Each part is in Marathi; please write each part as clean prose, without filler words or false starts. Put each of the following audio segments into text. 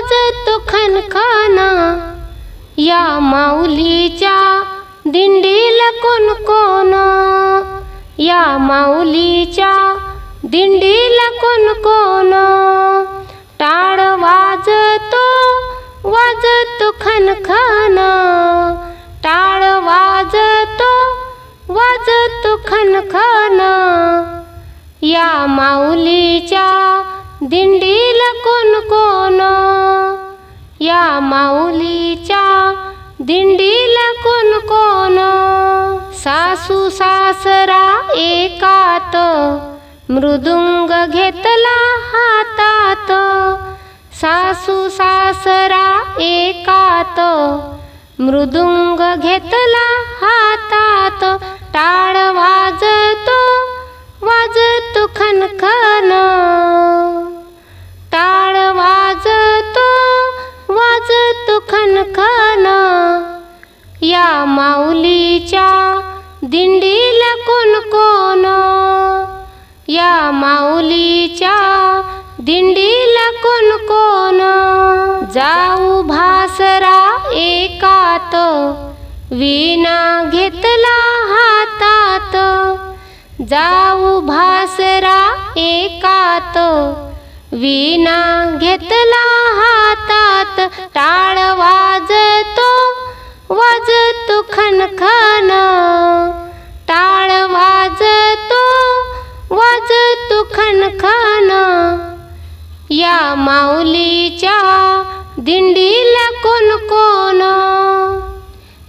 वाजतो खनखन, या माऊलीच्या दिंडीला कोण कोण, या माऊलीच्या दिंडीला कोण कोण. टाळ वाजतो वाजतो खनखन, टाळ वाजतो वाजतो खनखन, या माऊलीच्या दिंडीला कोण कोण, या माऊलीच्या दिंडीला कोण कोण. सासू सासरा एकात, मृदुंग घेतला हातात, सासू सासरा एकात, मृदुंग घेतला हातात. टाळ वाजतो वाजतो खनखन, टाळ वाजतो वाजतो खनखन, या माऊलीच्या दिंडीला कोण कोण, या माऊलीच्या दिंडीला कोण कोण. जाऊ भासरा एकात, वीणा घेतला हातात, जाऊ भासरा एकात, वीणा घेतला हातात. टाळ वाजतो वाजतो खनखन, टाळ वाजतो वाजतो खनखन, या माऊलीच्या दिंडीला कोण कोण,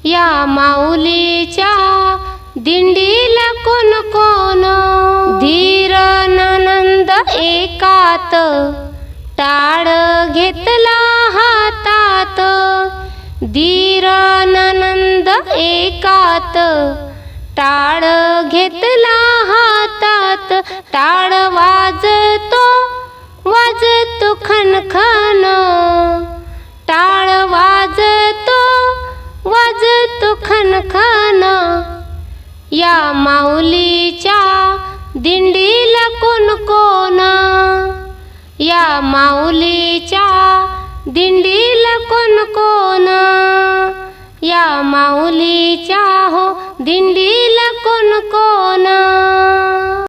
या माऊलीच्या दिंडीला कोण कोण. धीर ननंद एकात, टाळ घेतला हातात, धीर ननंद एकात, टाळ घेतला हातात. टाळ वाजतो वाजतो खनखन, टाळ वाजतो वाजतो खनखन, या माऊलीच्या दिंडीला कोण कोण, या माऊलीच्या दिंडीला कोण कोण, या माऊलीच्या हो दिंडीला कोण कोण.